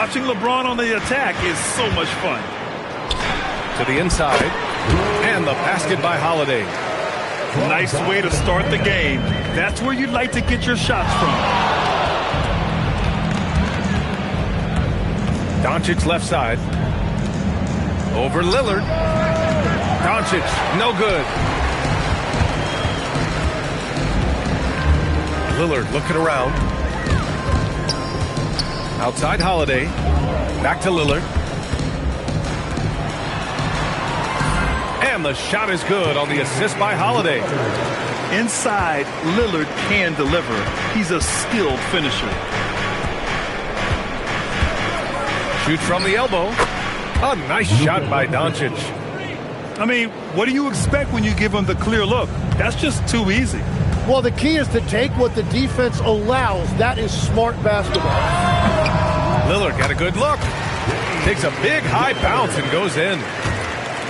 Watching LeBron on the attack is so much fun. To the inside, and the basket by Holiday. Nice way to start the game. That's where you'd like to get your shots from. Doncic left side. Over Lillard. Doncic, no good. Lillard looking around. Outside Holiday. Back to Lillard. And the shot is good on the assist by Holiday. Inside, Lillard can deliver. He's a skilled finisher. Shoots from the elbow. A nice shot by Doncic. I mean, what do you expect when you give him the clear look? That's just too easy. Well, the key is to take what the defense allows. That is smart basketball. Lillard got a good look. Takes a big high bounce and goes in.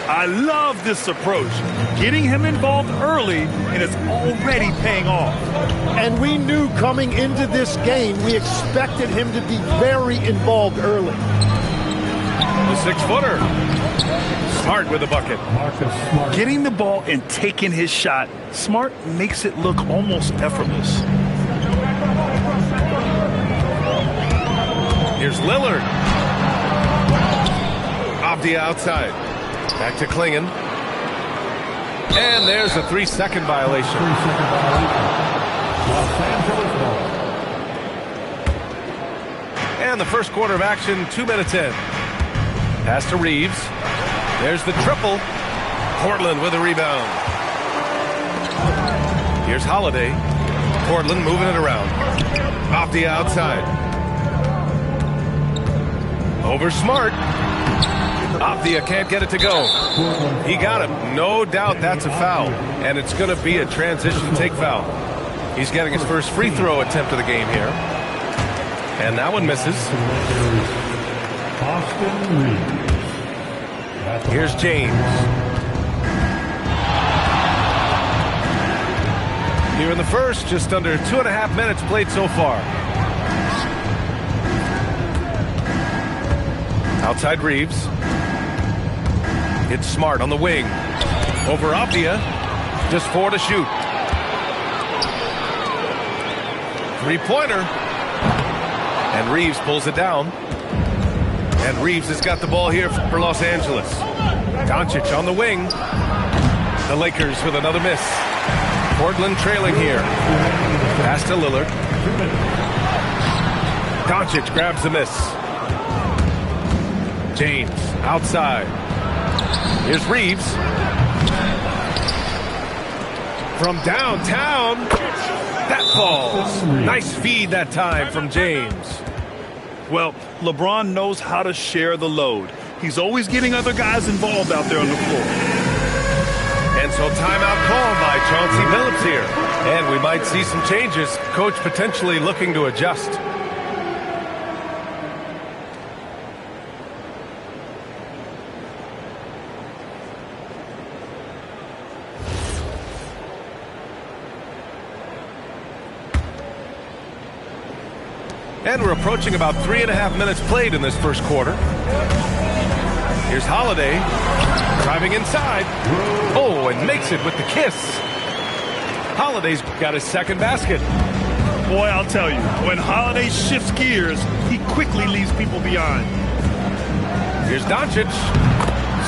I love this approach. Getting him involved early, and it's already paying off. And we knew coming into this game, we expected him to be very involved early. The 6-footer. Smart with the bucket. Getting the ball and taking his shot, Smart makes it look almost effortless. Here's Lillard. Off the outside. Back to Klingon. And there's a 3-second violation. And the first quarter of action, 2 minutes in. Pass to Reeves. There's the triple. Portland with a rebound. Here's Holiday. Portland moving it around. Off the outside. Over Smart. Opthia can't get it to go. He got him. No doubt that's a foul. And it's going to be a transition take foul. He's getting his first free throw attempt of the game here. And that one misses. Here's James. Here in the first, just under 2.5 minutes played so far. Outside Reeves. It's Smart on the wing. Over Opthia. Just 4 to shoot. Three-pointer. And Reeves pulls it down. And Reeves has got the ball here for Los Angeles. Doncic on the wing. The Lakers with another miss. Portland trailing here. Pass to Lillard. Doncic grabs the miss. James outside. Here's Reeves. From downtown. That falls. Nice feed that time from James. Well, LeBron knows how to share the load. He's always getting other guys involved out there on the floor. And so timeout called by Chauncey Billups here. And we might see some changes. Coach potentially looking to adjust. And we're approaching about 3.5 minutes played in this first quarter. Here's Holiday. Driving inside. Oh, and makes it with the kiss. Holiday's got his second basket. Boy, I'll tell you, when Holiday shifts gears, he quickly leaves people behind. Here's Doncic.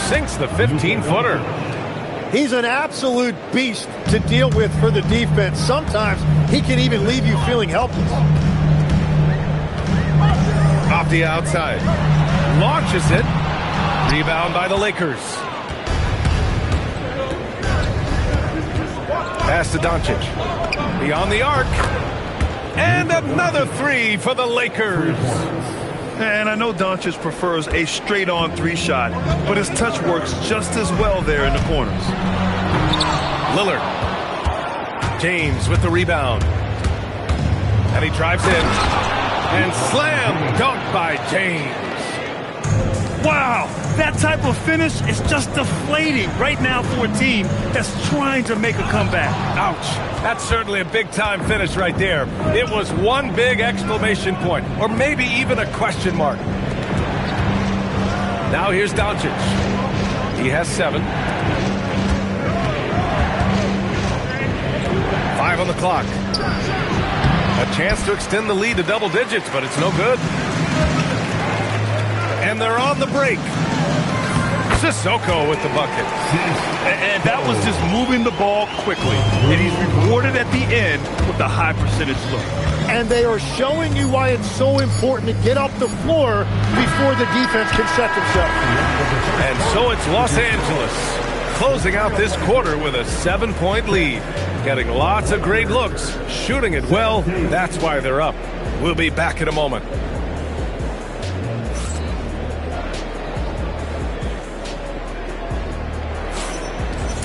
Sinks the 15-footer. He's an absolute beast to deal with for the defense. Sometimes he can even leave you feeling helpless. Off the outside. Launches it. Rebound by the Lakers. Pass to Doncic. Beyond the arc. And another three for the Lakers. And I know Doncic prefers a straight-on three-shot, but his touch works just as well there in the corners. Lillard. James with the rebound. And he drives in. And slam dunk by James. Wow, that type of finish is just deflating right now for a team that's trying to make a comeback. Ouch. That's certainly a big-time finish right there. It was one big exclamation point, or maybe even a question mark. Now here's Doncic. He has 7. 5 on the clock. A chance to extend the lead to double digits, but it's no good. And they're on the break. Sissoko with the bucket. And that was just moving the ball quickly. And he's rewarded at the end with a high percentage look. And they are showing you why it's so important to get up the floor before the defense can set themselves. And so it's Los Angeles closing out this quarter with a 7-point lead. Getting lots of great looks, shooting it well. That's why they're up. We'll be back in a moment.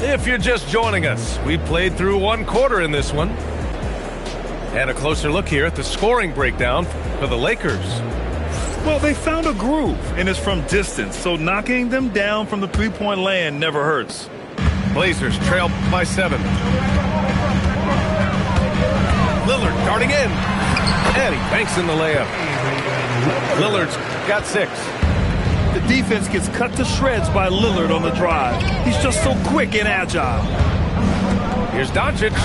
If you're just joining us, we played through 1 quarter in this one. And a closer look here at the scoring breakdown for the Lakers. Well, they found a groove, and it's from distance, so knocking them down from the three-point land never hurts. Blazers trail by 7. Lillard darting in. And he banks in the layup. Lillard's got 6. The defense gets cut to shreds by Lillard on the drive. He's just so quick and agile. Here's Doncic.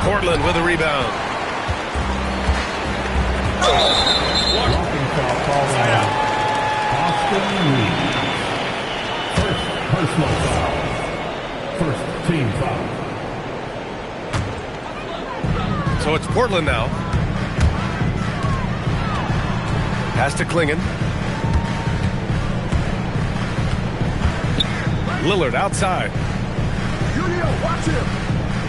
Portland with a rebound. Walking foul called on Austin Reeves. First personal foul. First team foul. So it's Portland now. Pass to Klingon. Lillard outside. Watch him.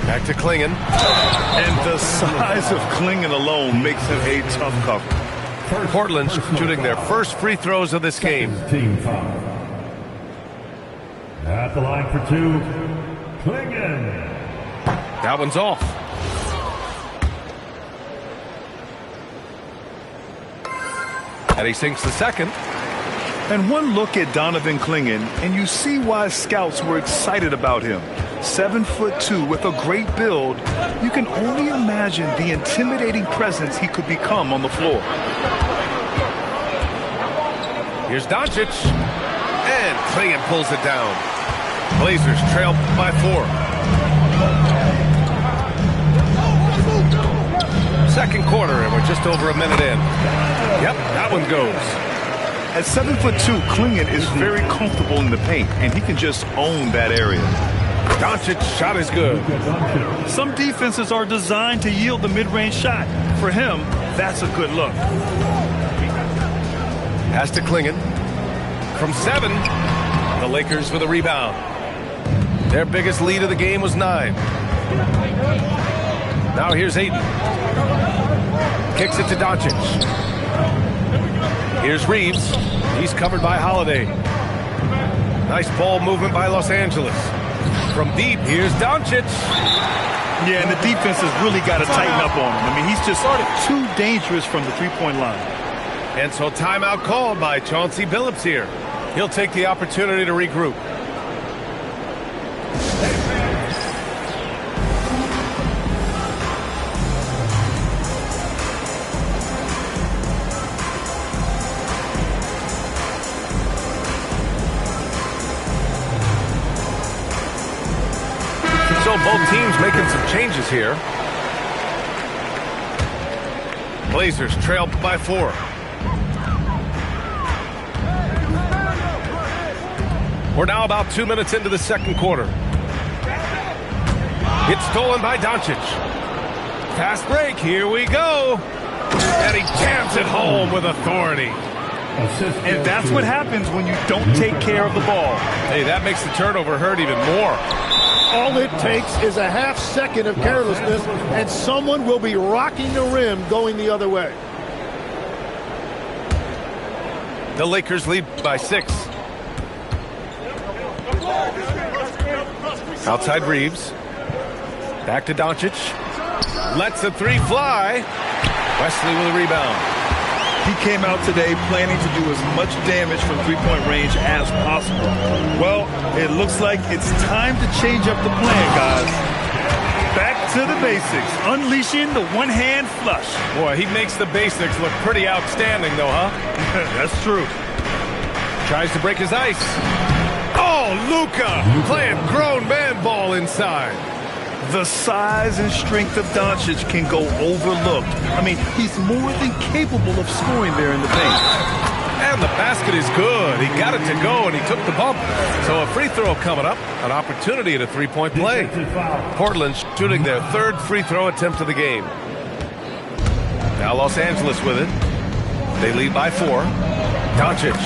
Back to Klingon. And the size of Klingon alone makes him a tough cover. Portland shooting their first free throws of this game. Team foul. At the line for 2, Klingon. That one's off. And he sinks the second. And one look at Donovan Klingon, and you see why scouts were excited about him. 7'2" with a great build. You can only imagine the intimidating presence he could become on the floor. Here's Doncic. And Klingon pulls it down. Blazers trail by 4. Second quarter, and we're just over a minute in. Yep, that one goes. At 7'2", Klingon is very comfortable in the paint, and he can just own that area. Doncic's shot is good. Some defenses are designed to yield the mid-range shot. For him, that's a good look. Pass to Klingon. From 7, the Lakers with a rebound. Their biggest lead of the game was 9. Now here's Ayton. Kicks it to Doncic. Here's Reeves. He's covered by Holiday. Nice ball movement by Los Angeles. From deep, here's Doncic. Yeah, and the defense has really got to tighten up on him. I mean, he's just too dangerous from the three-point line. And so timeout called by Chauncey Billups here. He'll take the opportunity to regroup. So both teams making some changes here. Blazers trail by 4. We're now about 2 minutes into the second quarter. It's stolen by Doncic. Fast break, here we go. And he jams it home with authority. And that's what happens when you don't take care of the ball. Hey, that makes the turnover hurt even more. All it takes is a half second of carelessness, and someone will be rocking the rim going the other way. The Lakers lead by 6. Outside Reeves. Back to Doncic. Lets the 3 fly. Wesley with a rebound. He came out today planning to do as much damage from three-point range as possible. Well, it looks like it's time to change up the plan, guys. Back to the basics, unleashing the one-hand flush. Boy, he makes the basics look pretty outstanding, though, huh? That's true. Tries to break his ice. Oh, Luka playing grown man ball inside. The size and strength of Doncic can go overlooked. I mean, he's more than capable of scoring there in the paint. And the basket is good. He got it to go, and he took the bump. So a free throw coming up, an opportunity at a three-point play. Portland shooting their third free throw attempt of the game. Now Los Angeles with it. They lead by 4. Doncic.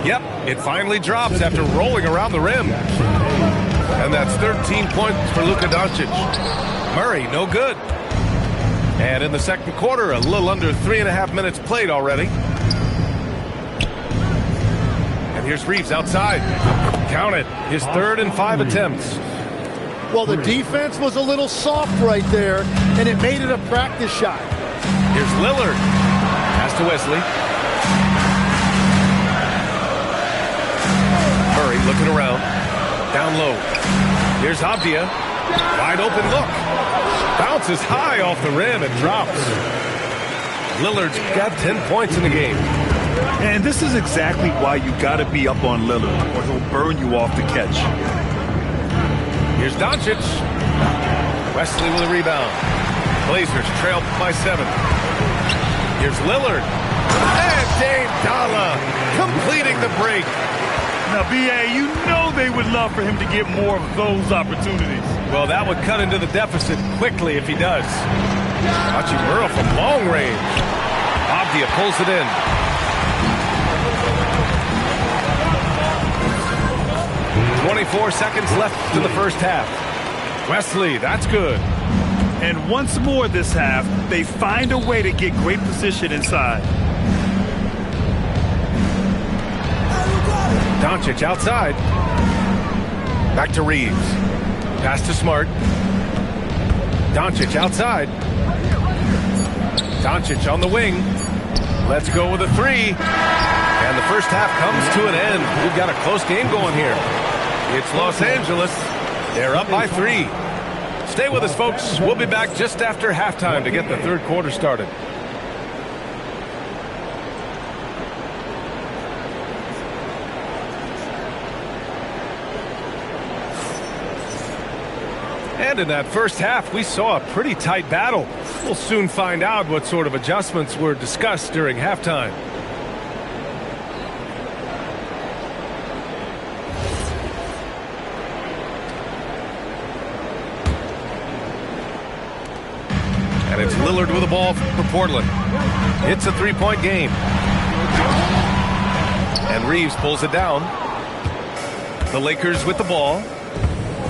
Yep, it finally drops after rolling around the rim. And that's 13 points for Luka Doncic. Murray, no good. And in the second quarter, a little under 3.5 minutes played already. And here's Reeves outside. Count it, his 3rd and 5 attempts. Well, the defense was a little soft right there, and it made it a practice shot. Here's Lillard. Pass to Wesley. Murray looking around. Down low. Here's Avdia. Wide open look. Bounces high off the rim and drops. Lillard's got 10 points in the game. And this is exactly why you got to be up on Lillard, or he'll burn you off the catch. Here's Doncic. Wesley with a rebound. Blazers trail by 7. Here's Lillard. And Dame Dalla completing the break. Now, B.A., you know they would love for him to get more of those opportunities. Well, that would cut into the deficit quickly if he does. Hachimura from long range. Avdia pulls it in. .24 seconds left in the first half. Wesley, that's good. And once more this half, they find a way to get great position inside. Doncic outside. Back to Reeves. Pass to Smart. Doncic outside. Doncic on the wing. Let's go with a 3. And the first half comes to an end. We've got a close game going here. It's Los Angeles. They're up by 3. Stay with us, folks. We'll be back just after halftime to get the third quarter started. And in that first half, we saw a pretty tight battle. We'll soon find out what sort of adjustments were discussed during halftime. And it's Lillard with the ball for Portland. It's a 3-point game. And Reeves pulls it down. The Lakers with the ball.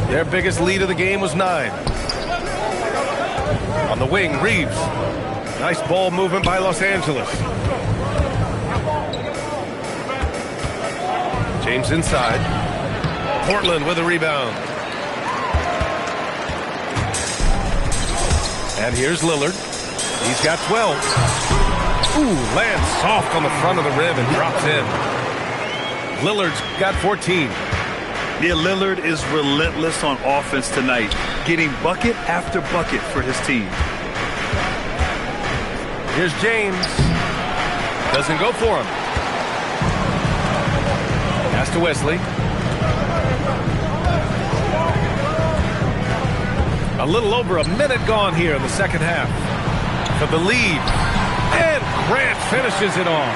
Their biggest lead of the game was 9. On the wing, Reeves. Nice ball movement by Los Angeles. James inside. Portland with a rebound. And here's Lillard. He's got 12. Ooh, lands soft on the front of the rim and drops in. Lillard's got 14. Yeah, Lillard is relentless on offense tonight, getting bucket after bucket for his team. Here's James. Doesn't go for him. Pass to Wesley. A little over a minute gone here in the second half. For the lead. And Grant finishes it off.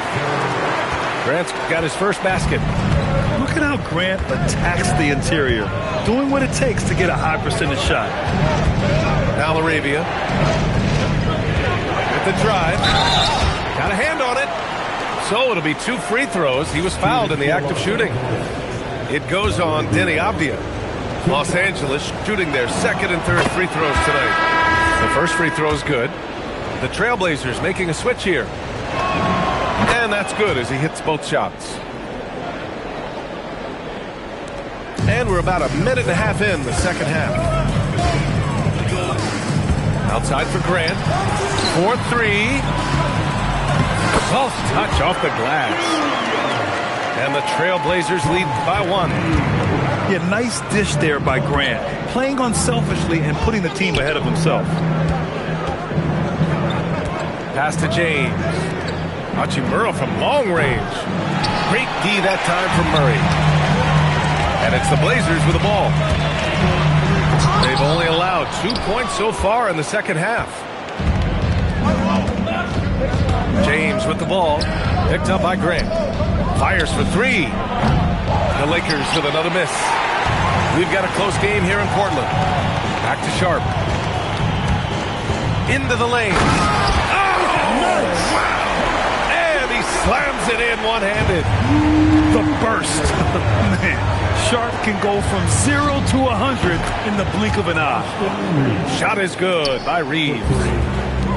Grant's got his first basket. Look at how Grant attacks the interior, doing what it takes to get a high percentage shot. Now Arabia with the drive. Got a hand on it. So it'll be 2 free throws. He was fouled in the act of shooting. It goes on Deni Avdia. Los Angeles shooting their second and third free throws tonight. The first free throw is good. The Trailblazers making a switch here. And that's good as he hits both shots. And we're about a minute and a half in the second half. Outside for Grant. 4-3. Soft touch off the glass. And the Trailblazers lead by 1. Yeah, nice dish there by Grant, playing unselfishly and putting the team ahead of himself. Pass to James. Hachimura from long range. Great D that time from Murray. And it's the Blazers with the ball. They've only allowed 2 points so far in the second half. James with the ball. Picked up by Grant. Fires for three. The Lakers with another miss. We've got a close game here in Portland. Back to Sharp. Into the lane. Wow! And he slams it in one-handed. The burst. Man, Sharp can go from 0 to 100 in the blink of an eye. Shot is good by Reeves.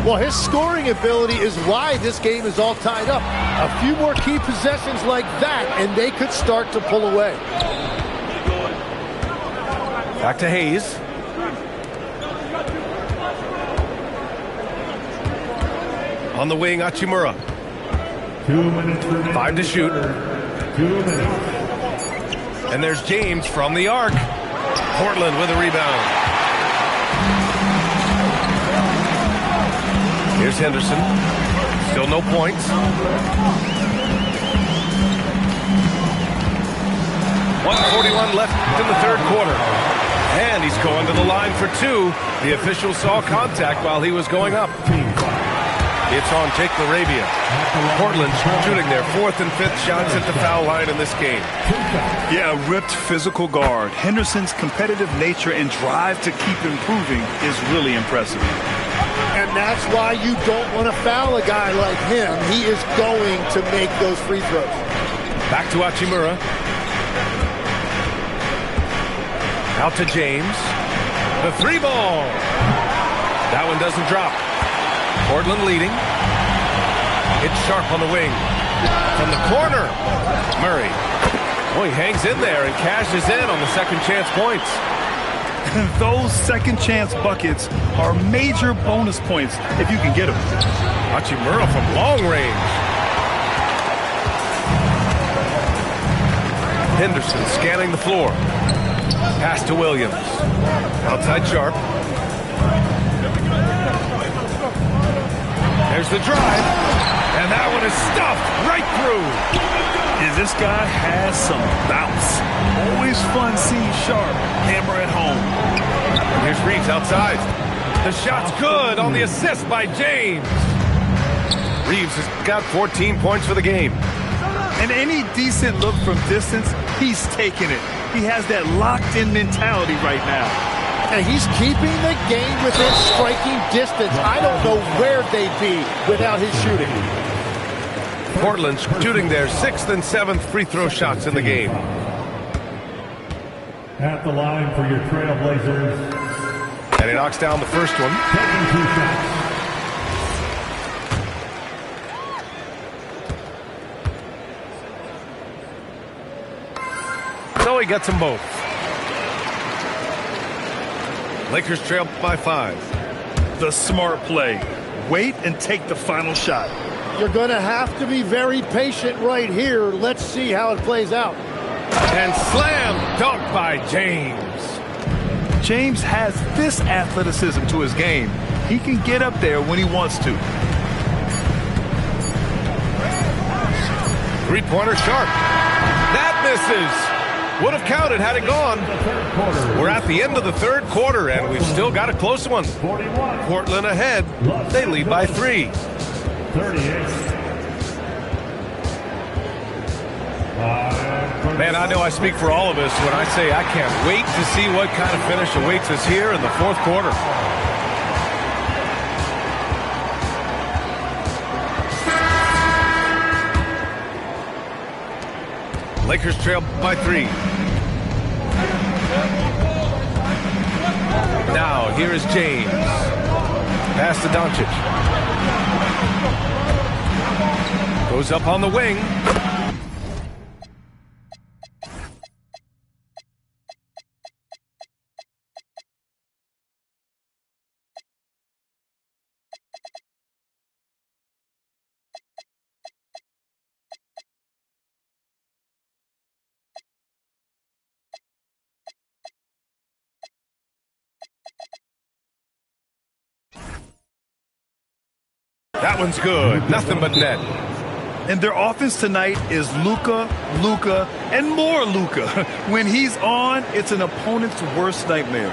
Well, his scoring ability is why this game is all tied up. A few more key possessions like that, and they could start to pull away. Back to Hayes. On the wing, Hachimura. 2 minutes remaining. 5 to shoot. 2 minutes. And there's James from the arc. Portland with a rebound. Here's Henderson. Still no points. 1:41 left in the third quarter. And he's going to the line for two. The official saw contact while he was going up. It's on Jake LaRavia. Portland's shooting their fourth and fifth shots at the foul line in this game. Yeah, a ripped physical guard. Henderson's competitive nature and drive to keep improving is really impressive. And that's why you don't want to foul a guy like him. He is going to make those free throws. Back to Hachimura. Out to James. The three ball. That one doesn't drop. Portland leading. It's Sharp on the wing. From the corner. Murray. Boy, he hangs in there and cashes in on the second chance points. Those second chance buckets are major bonus points if you can get them. Hachimura from long range. Henderson scanning the floor. Pass to Williams. Outside Sharp. There's the drive. And that one is stuffed right through. And this guy has some bounce. Always fun seeing Sharp hammer at home. Here's Reeves outside. The shot's good on the assist by James. Reeves has got 14 points for the game. And any decent look from distance, he's taking it. He has that locked-in mentality right now. And he's keeping the game within striking distance. I don't know where they'd be without his shooting. Portland's shooting their sixth and seventh free throw shots in the game. At the line for your Trailblazers. And he knocks down the first one. Taking 2 shots. So he gets them both. Lakers trail by 5. The smart play. Wait and take the final shot. You're going to have to be very patient right here. Let's see how it plays out. And slam dunk by James. James has this athleticism to his game. He can get up there when he wants to. Three-pointer Sharp. That misses. Would have counted had it gone. We're at the end of the third quarter, and we've still got a close one. 41. Portland ahead. They lead by 3. 38. Man, I know I speak for all of us when I say I can't wait to see what kind of finish awaits us here in the fourth quarter. Lakers trail by 3. Now, here is James. Pass to Doncic. Goes up on the wing. That one's good. Nothing but net. And their offense tonight is Luka, and more Luka. When he's on, it's an opponent's worst nightmare.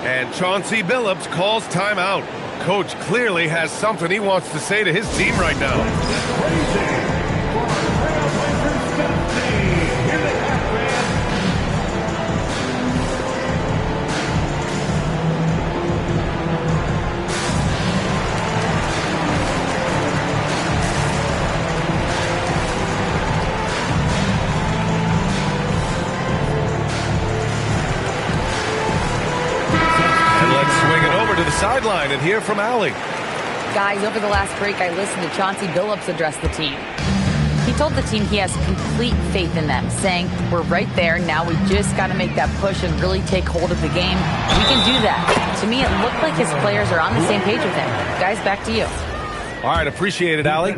And Chauncey Billups calls timeout. Coach clearly has something he wants to say to his team right now. Sideline and hear from Allie. Guys, over the last break, I listened to Chauncey Billups address the team. He told the team he has complete faith in them, saying, we're right there, now we just got to make that push and really take hold of the game. We can do that. To me, it looked like his players are on the same page with him. Guys, back to you. All right, appreciate it, Allie.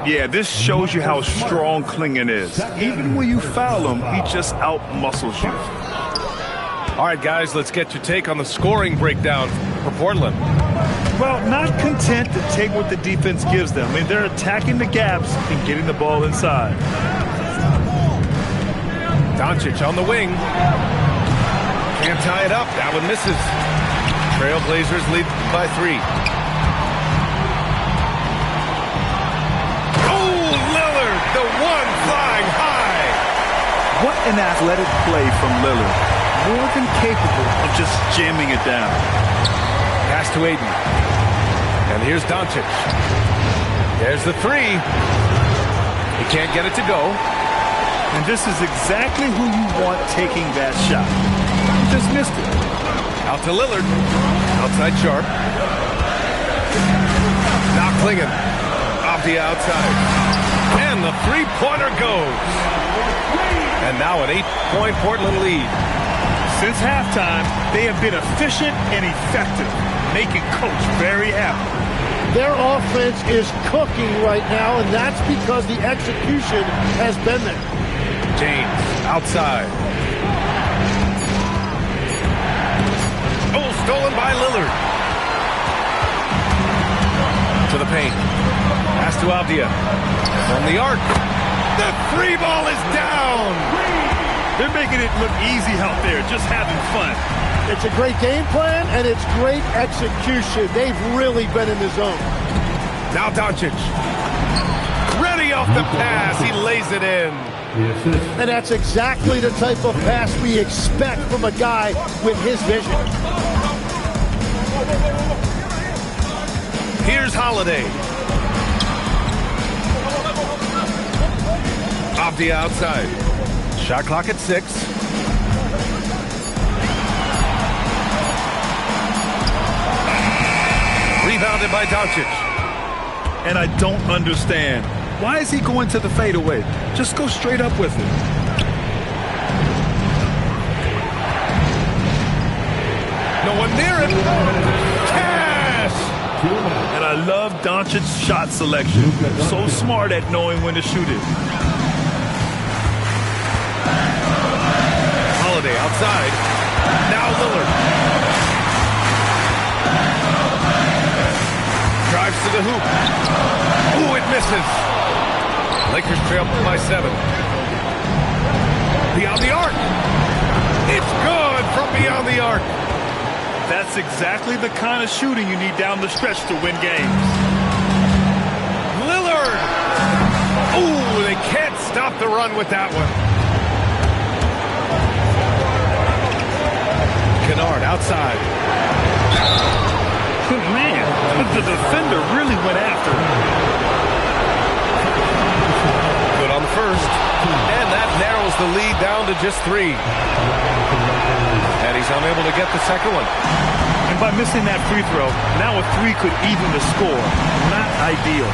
Yeah, this shows you how strong Clingan is. Even when you foul him, he just out-muscles you. All right, guys, let's get your take on the scoring breakdown for Portland. Well, not content to take what the defense gives them. I mean, they're attacking the gaps and getting the ball inside. Doncic on the wing. Can't tie it up. That one misses. Trailblazers lead by 3. Oh, Lillard, the one flying high. What an athletic play from Lillard. More than capable of just jamming it down. Pass to Aiden. And here's Doncic. There's the 3. He can't get it to go. And this is exactly who you want taking that shot. He just missed it. Out to Lillard. Outside Sharp. Now Clingan. Off the outside. And the three-pointer goes. And now an 8-point Portland lead. Since halftime, they have been efficient and effective, making Coach very happy. Their offense is cooking right now, and that's because the execution has been there. James, outside. Oh, stolen by Lillard. To the paint. Pass to Avdia. From the arc. The 3 ball is down. They're making it look easy out there, just having fun. It's a great game plan, and it's great execution. They've really been in the zone. Now Doncic. Ready off the pass. He lays it in. And that's exactly the type of pass we expect from a guy with his vision. Here's Holiday. Off the outside. Shot clock at 6. Rebounded by Doncic. And I don't understand. Why is he going to the fadeaway? Just go straight up with it. No one near him. Cash! And I love Doncic's shot selection. So smart at knowing when to shoot it. Holiday outside. Now Lillard. Drives to the hoop. Ooh, it misses. Lakers trail by 7. Beyond the arc. It's good from beyond the arc. That's exactly the kind of shooting you need down the stretch to win games. Lillard. Ooh, they can't stop the run with that one. Kennard outside. Man, the defender really went after him. Good on the first. And that narrows the lead down to just 3. And he's unable to get the second one. And by missing that free throw, now a 3 could even the score. Not ideal.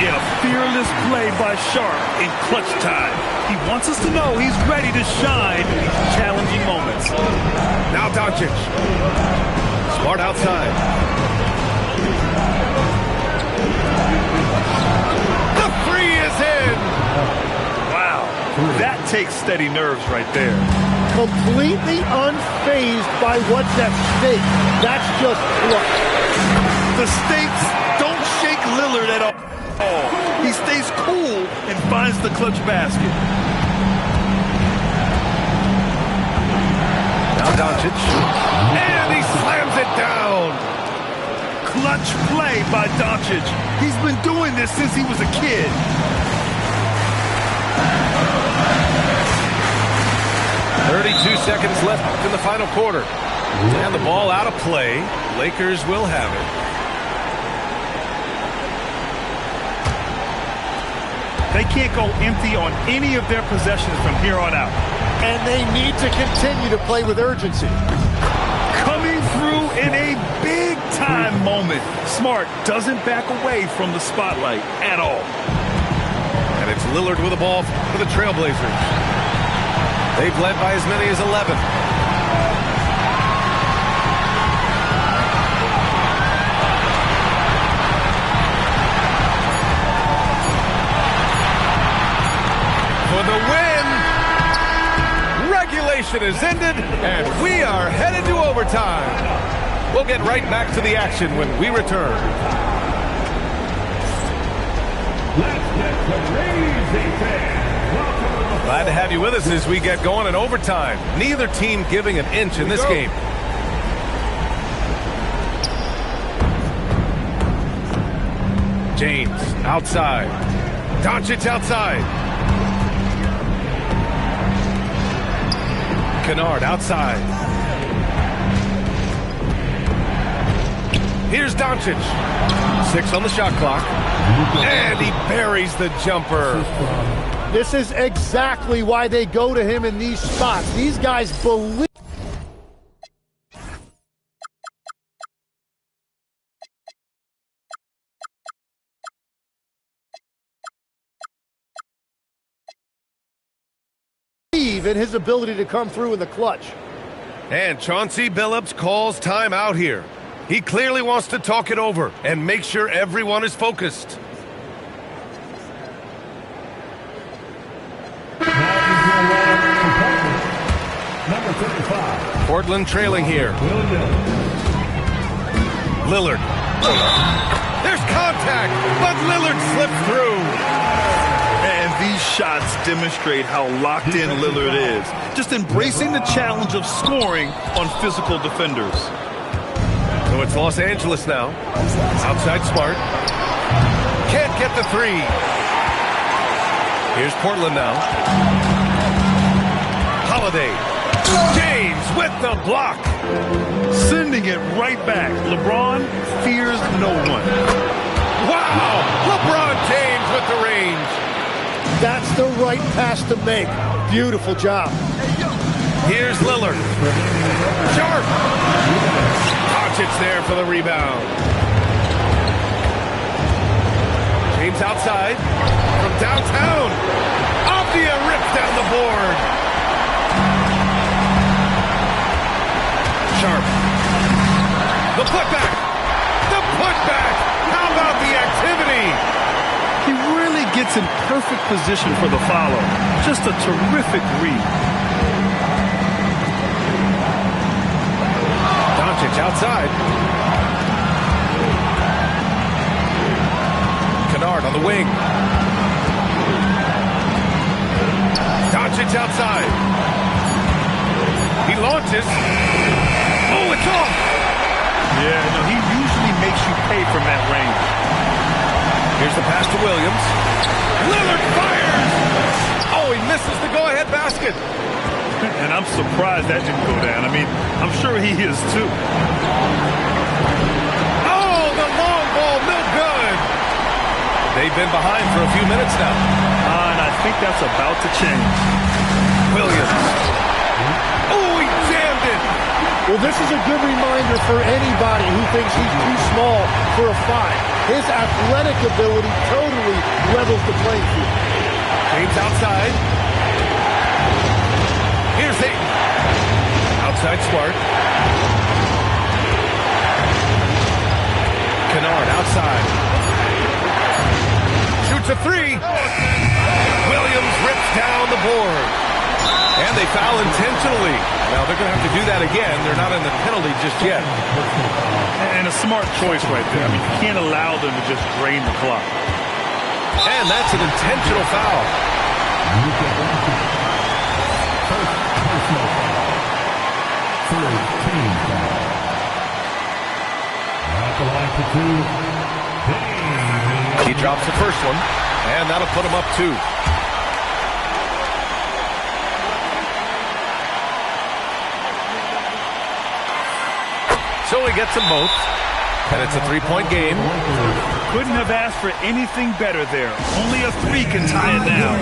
Yeah, fearless play by Sharp in clutch time. He wants us to know he's ready to shine in these challenging moments. Now Doncic. Smart outside. The 3 is in. Wow, that takes steady nerves right there. Completely unfazed by what's at stake. That's just clutch. The stakes don't shake Lillard at all. He stays cool and finds the clutch basket. Now Doncic. And he slams it down. Clutch play by Doncic. He's been doing this since he was a kid. .32 seconds left in the final quarter. And the ball out of play. Lakers will have it. They can't go empty on any of their possessions from here on out. And they need to continue to play with urgency. Coming through in a big-time moment. Smart doesn't back away from the spotlight at all. And it's Lillard with the ball for the Trailblazers. They've led by as many as 11. For the win! Regulation is ended, and we are headed to overtime. We'll get right back to the action when we return. Let's get crazy fans. Glad to have you with us as we get going in overtime. Neither team giving an inch in this game. James outside. Doncic outside. Kennard outside. Here's Doncic. 6 on the shot clock. And he buries the jumper. This is exactly why they go to him in these spots. These guys believe. In his ability to come through in the clutch. And Chauncey Billups calls time out here. He clearly wants to talk it over and make sure everyone is focused. Number 35. Portland trailing here. Lillard. There's contact, but Lillard slipped through. And these shots demonstrate how locked in Lillard is. Just embracing the challenge of scoring on physical defenders. So it's Los Angeles now. Outside Smart. Can't get the three. Here's Portland now. Holiday. James with the block. Sending it right back. LeBron fears no one. Wow! LeBron James with the range. That's the right pass to make. Beautiful job. Here's Lillard. Sharp. Doncic there for the rebound. James outside. From downtown. Avdia rips down the board. Sharp. The putback. The putback. How about the activity? He really gets in perfect position for the follow. Just a terrific read. Doncic outside. Kennard on the wing. Doncic outside. He launches. Oh, it's off. Yeah, no, he usually makes you pay from that range. Here's the pass to Williams. Lillard fires! Oh, he misses the go-ahead basket. And I'm surprised that didn't go down. I mean, I'm sure he is too. Oh, the long ball, no good. They've been behind for a few minutes now. And I think that's about to change. Williams. Oh, he jammed it. Well, this is a good reminder for anybody who thinks he's too small for a 5. His athletic ability totally levels the playing field. James outside. Here's Ayton. Outside Smart. Kennard outside. Shoots a three. Williams rips down the board. And they foul intentionally. Now they're going to have to do that again. They're not in the penalty just yet. And a smart choice right there. I mean, you can't allow them to just drain the clock. And that's an intentional foul. He drops the first one, and that'll put him up 2. So he gets them both, and it's a 3-point game. Couldn't have asked for anything better there. Only a 3 can tie it now.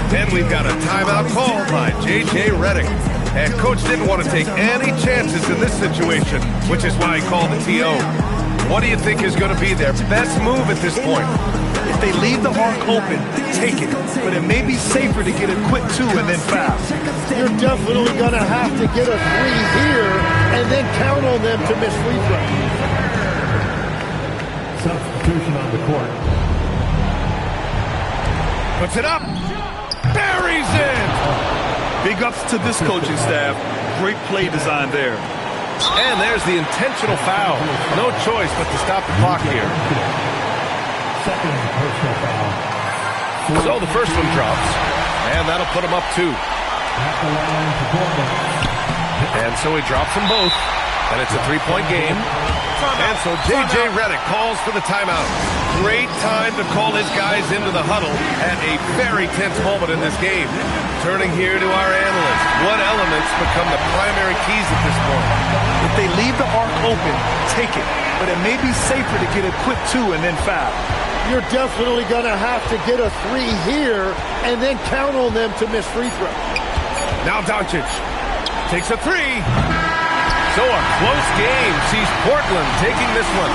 Then we've got a timeout called by J.J. Redick. And Coach didn't want to take any chances in this situation, which is why he called the TO. What do you think is going to be their best move at this point? If they leave the arc open, take it. But it may be safer to get a quick 2 and then foul. You're definitely going to have to get a 3 here and then count on them to miss free throws. Substitution on the court. Puts it up. Buries it. Big ups to this coaching staff. Great play design there. And there's the intentional foul. No choice but to stop the clock here. Second personal foul. So the first one drops, and that'll put him up 2. At the line to Portland. And so he drops them both, and it's a 3-point game. And so J.J. Redick calls for the timeout. Great time to call his guys into the huddle at a very tense moment in this game. Turning here to our analysts. What elements become the primary keys at this point? If they leave the arc open, take it. But it may be safer to get a quick 2 and then foul. You're definitely going to have to get a 3 here and then count on them to miss free throws. Now Doncic takes a 3. So a close game sees Portland taking this one.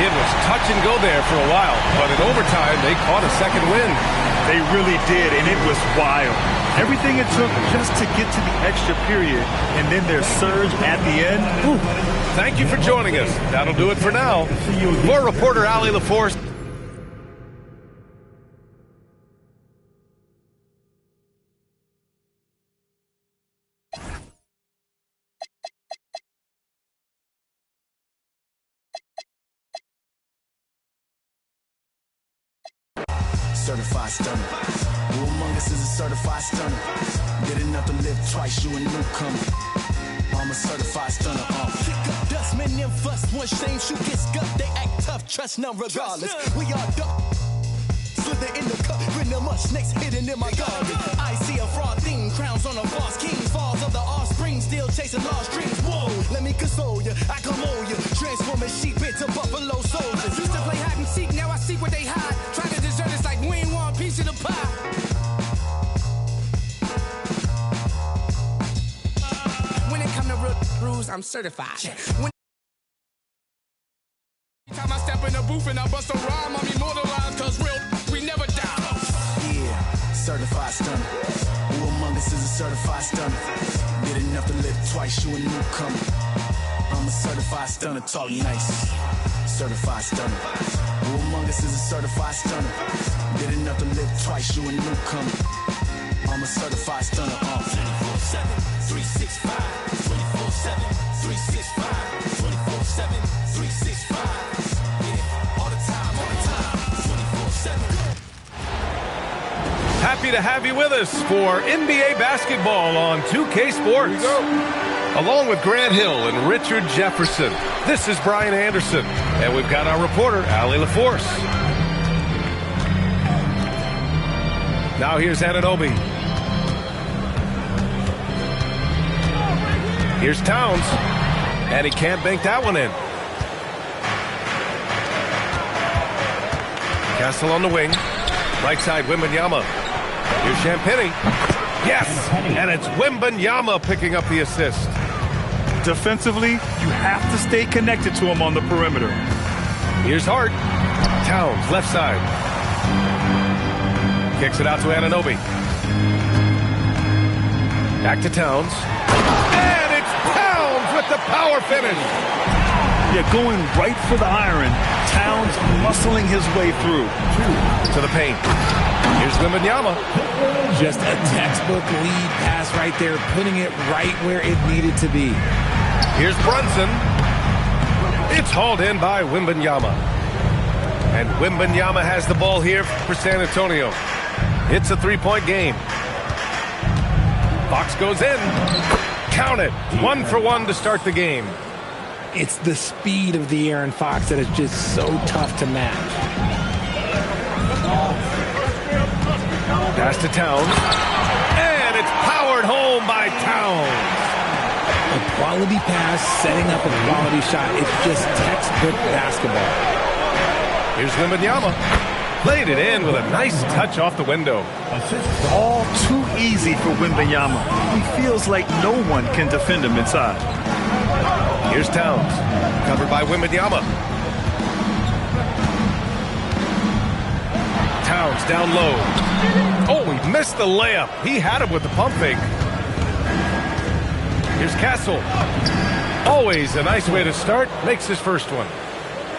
It was touch and go there for a while, but in overtime they caught a second win. They really did, and it was wild. Everything it took just to get to the extra period, and then their surge at the end. Whew. Thank you for joining us. That'll do it for now. For reporter Allie LaForce. Certified stunner. Who among us is a certified stunner? Did enough to live twice, you a newcomer. I'm a certified stunner. Kick up dust, men them fuss. One shame, shoot get scuffed. They act tough, trust none regardless. We are duck. Slither in the cup, when the much snakes hidden in my garden. I see a fraud theme, crowns on a false king. Falls of the offspring, still chasing lost dreams. Whoa, let me console you, I come on you. Transforming sheep into buffalo soldiers. Used to play hide and seek, now I seek what they hide. Try to desert us like we ain't want a piece of the pie. When it come to rules, I'm certified. When time I step in the booth and I bust a rhyme, I'm immortalized, cause real, we never die. Yeah, certified stunner. Who among us is a certified stunner? Did enough to live twice, you a newcomer. I'm a certified stunner, talk nice. Certified stunner. Who among us is a certified stunner? Did enough to live twice, you a newcomer. I'm a certified stunner. 24/7, 365. 24/7, 365. 24/7, 365. Yeah, all the time, 24/7. Happy to have you with us for NBA basketball on 2K Sports. Along with Grant Hill and Richard Jefferson, this is Brian Anderson, and we've got our reporter, Allie LaForce. Now here's Anunoby. Here's Towns, and he can't bank that one in. Castle on the wing, right side Wembanyama. Here's Champagnie. Yes, and it's Wembanyama picking up the assist. Defensively, you have to stay connected to him on the perimeter. Here's Hart. Towns, left side. Kicks it out to Anunoby. Back to Towns. And it's Towns with the power finish. Yeah, going right for the iron. Towns muscling his way through. To the paint. Here's Wembanyama. Just a textbook lead pass right there, putting it right where it needed to be. Here's Brunson. It's hauled in by Wembanyama. And Wembanyama has the ball here for San Antonio. It's a three-point game. Fox goes in. Count it. 1 for 1 to start the game. It's the speed of the Aaron Fox that is just so tough to match. Pass to Towns. And it's powered home by Towns. A quality pass, setting up a quality shot. It's just textbook basketball. Here's Wembanyama. Played it in with a nice touch off the window. All too easy for Wembanyama. He feels like no one can defend him inside. Here's Towns. Covered by Wembanyama. Towns down low. Oh, he missed the layup. He had him with the pump fake. Here's Castle. Always a nice way to start. Makes his first one.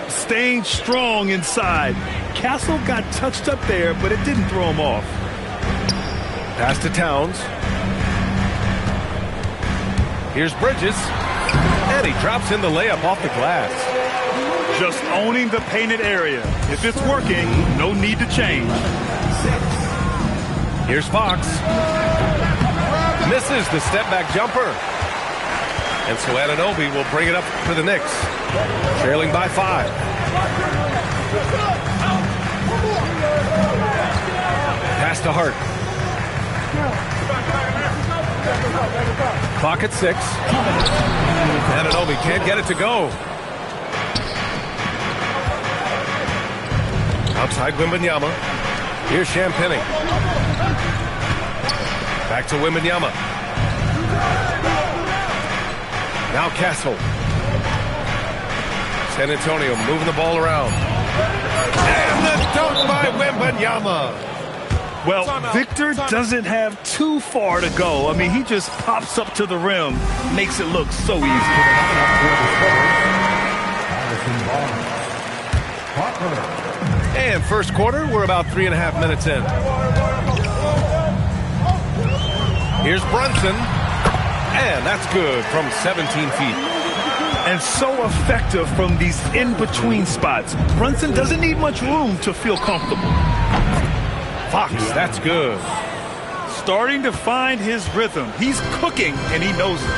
Staying strong inside. Castle got touched up there, but it didn't throw him off. Pass to Towns. Here's Bridges. And he drops in the layup off the glass. Just owning the painted area. If it's working, no need to change. Here's Fox. Misses the step-back jumper. And so Anunoby will bring it up for the Knicks. Trailing by 5. Pass to Hart. Clock at 6. Anunoby can't get it to go. Outside Wembanyama. Here's Champagnie. Back to Wembanyama. Now Castle. San Antonio moving the ball around. And the dunk by Wembanyama. Well, Victor doesn't have too far to go. I mean, he just pops up to the rim, makes it look so easy. And first quarter, we're about 3.5 minutes in. Here's Brunson. And that's good from 17 feet. And so effective from these in-between spots. Brunson doesn't need much room to feel comfortable. Fox, that's good. Starting to find his rhythm. He's cooking, and he knows it.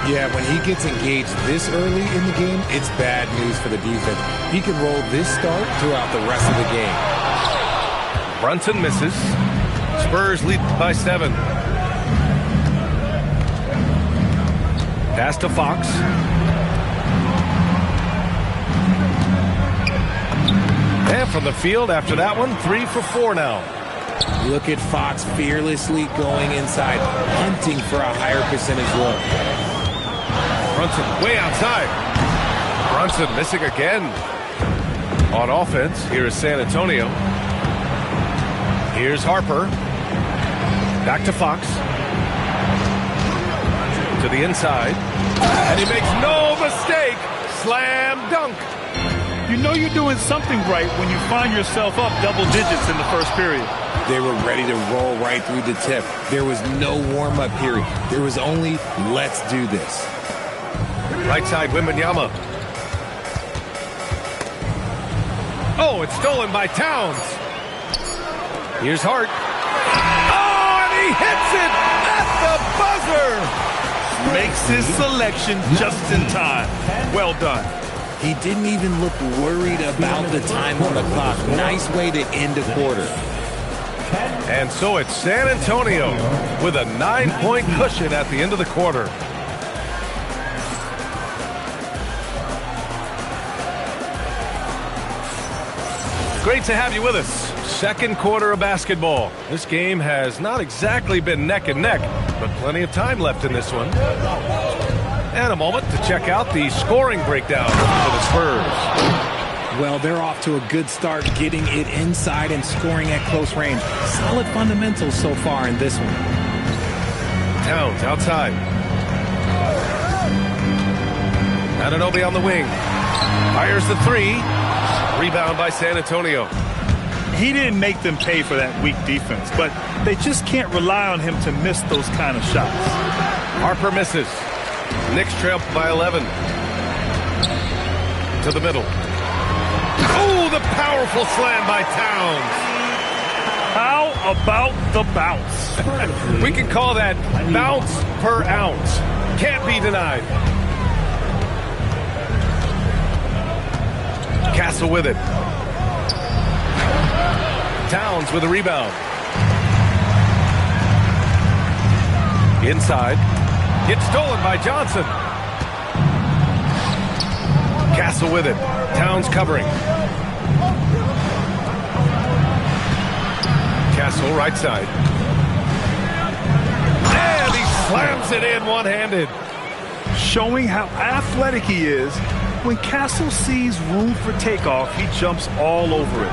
Yeah, when he gets engaged this early in the game, it's bad news for the defense. He can roll this start throughout the rest of the game. Brunson misses. Spurs lead by 7. Pass to Fox. And from the field after that one, 3 for 4 now. Look at Fox fearlessly going inside, hunting for a higher percentage look. Brunson way outside. Brunson missing again. On offense, here is San Antonio. Here's Harper. Back to Fox. To the inside. And he makes no mistake. Slam dunk. You know you're doing something right when you find yourself up double digits in the first period. They were ready to roll right through the tip. There was no warm-up period. There was only, let's do this. Right side, Wembanyama. Oh, it's stolen by Towns. Here's Hart. Oh, and he hits it at the buzzer. Makes his selection just in time. Well done. He didn't even look worried about the time on the clock. Nice way to end a quarter. And so it's San Antonio with a 9-point cushion at the end of the quarter. Great to have you with us. Second quarter of basketball. This game has not exactly been neck and neck, but plenty of time left in this one. And a moment to check out the scoring breakdown for the Spurs. Well, they're off to a good start getting it inside and scoring at close range. Solid fundamentals so far in this one. Towns outside. Anunoby on the wing. Fires the 3. Rebound by San Antonio. He didn't make them pay for that weak defense, but they just can't rely on him to miss those kind of shots. Harper misses. Knicks trail by 11. To the middle. Oh, the Powerful slam by Towns. How about the bounce? We can call that bounce per ounce. Can't be denied. Castle with it. Towns with a rebound. Inside. It's stolen by Johnson. Castle with it. Towns covering. Castle right side. And he slams it in one-handed. Showing how athletic he is. When Castle sees room for takeoff, he jumps all over it.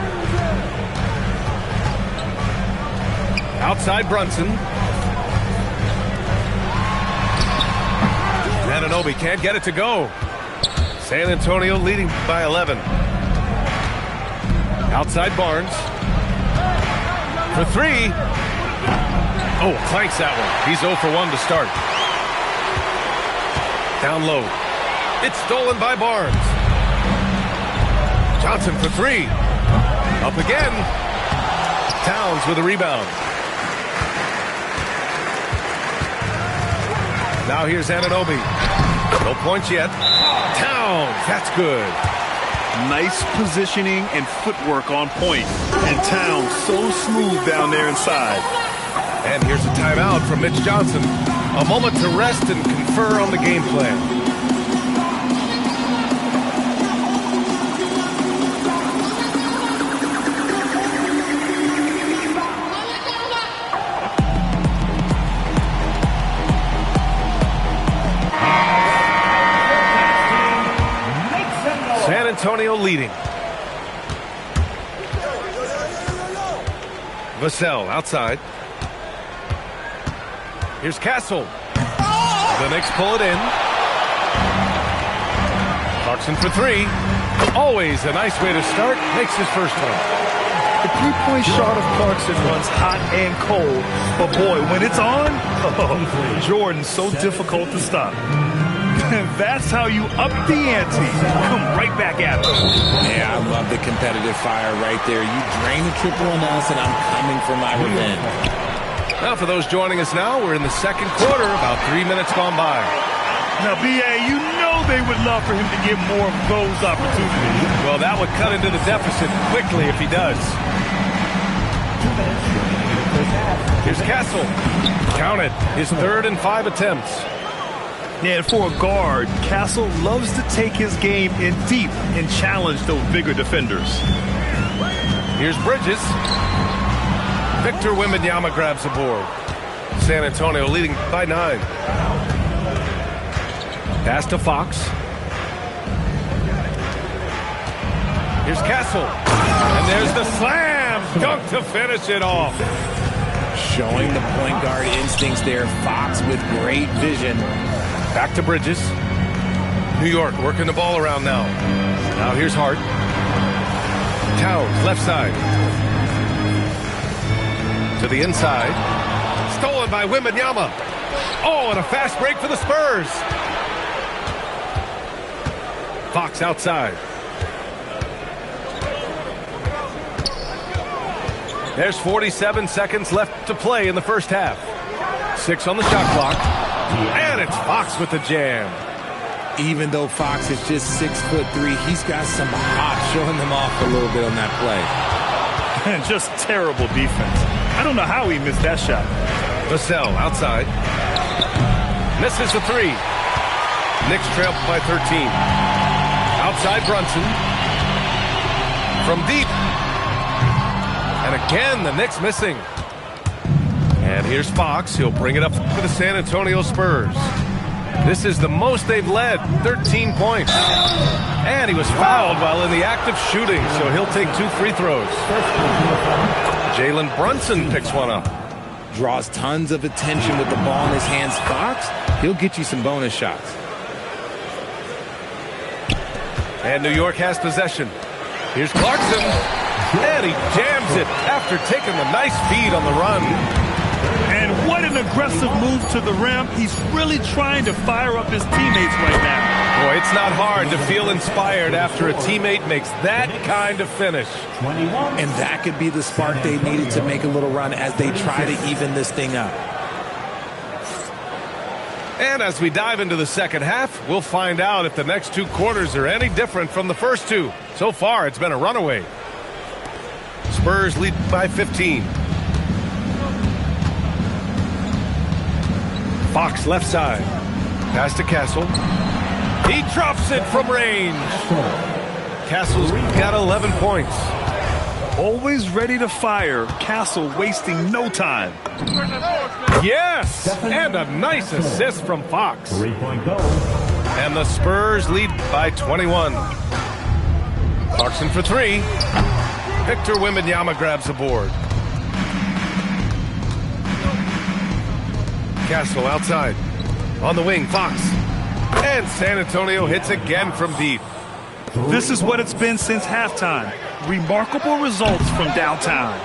Outside Brunson. Anunoby can't get it to go. San Antonio leading by 11. Outside Barnes. For three. Oh, clanks that one. He's 0 for 1 to start. Down low. It's stolen by Barnes. Johnson for three. Up again. Towns with a rebound. Now here's Anunoby. No points yet. Towns. That's good. Nice positioning and footwork on point. And Towns so smooth down there inside. And here's a timeout from Mitch Johnson. A moment to rest and confer on the game plan. San Antonio leading. Vassell outside. Here's Castle. The Knicks pull it in. Clarkson for three. Always a nice way to start. Makes his first one. The three-point shot of Clarkson runs hot and cold. But boy, when it's on, Jordan's so difficult to stop. That's how you up the ante. Come right back at it. Yeah, I love the competitive fire right there. You drain the triple on us, and I'm coming for my revenge. Now for those joining us now, we're in the second quarter, about 3 minutes gone by. Now, B.A., you know they would love for him to get more of those opportunities. Well, that would cut into the deficit quickly if he does. Here's Castle. Count it. His 3rd and 5 attempts. Yeah, and for a guard, Castle loves to take his game in deep and challenge those bigger defenders. Here's Bridges. Victor Wembanyama grabs the board. San Antonio leading by 9. Pass to Fox. Here's Castle. And there's the slam. Dunk to finish it off. Showing the point guard instincts there. Fox with great vision. Back to Bridges. New York working the ball around now. Now here's Hart. Towns, left side. To the inside. Stolen by Wembanyama. Oh, and a fast break for the Spurs. Fox outside. There's 47 seconds left to play in the first half. 6 on the shot clock. And it's Fox with the jam. Even though Fox is just 6'3", he's got some hop, showing them off a little bit on that play. And just terrible defense. I don't know how he missed that shot. Vassell outside. Misses the three. Knicks trail by 13. Outside Brunson. From deep. And again, the Knicks missing. And here's Fox. He'll bring it up for the San Antonio Spurs. This is the most they've led, 13 points. And he was fouled while in the act of shooting, so he'll take 2 free throws. Jalen Brunson picks one up. Draws tons of attention with the ball in his hands. Fox, he'll get you some bonus shots. And New York has possession. Here's Clarkson. And he jams it after taking the nice feed on the run. And what an aggressive move to the rim. He's really trying to fire up his teammates right now. Boy, it's not hard to feel inspired after a teammate makes that kind of finish. 21. And that could be the spark they needed to make a little run as they try to even this thing up. And as we dive into the second half, we'll find out if the next 2 quarters are any different from the first 2. So far, it's been a runaway. Spurs lead by 15. Fox left side. Pass to Castle. He drops it from range. Castle's got 11 points. Always ready to fire. Castle wasting no time. Yes! And a nice assist from Fox. 3-point goal. And the Spurs lead by 21. Clarkson for 3. Victor Wembanyama grabs the board. Castle outside. On the wing, Fox. And San Antonio hits again from deep. This is what it's been since halftime. Remarkable results from downtown.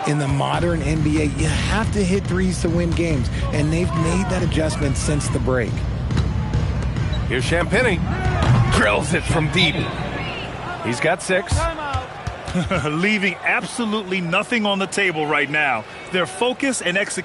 In the modern NBA, you have to hit threes to win games, and they've made that adjustment since the break. Here's Champagnie. Drills it from deep. He's got 6. Leaving absolutely nothing on the table right now. Their focus and execution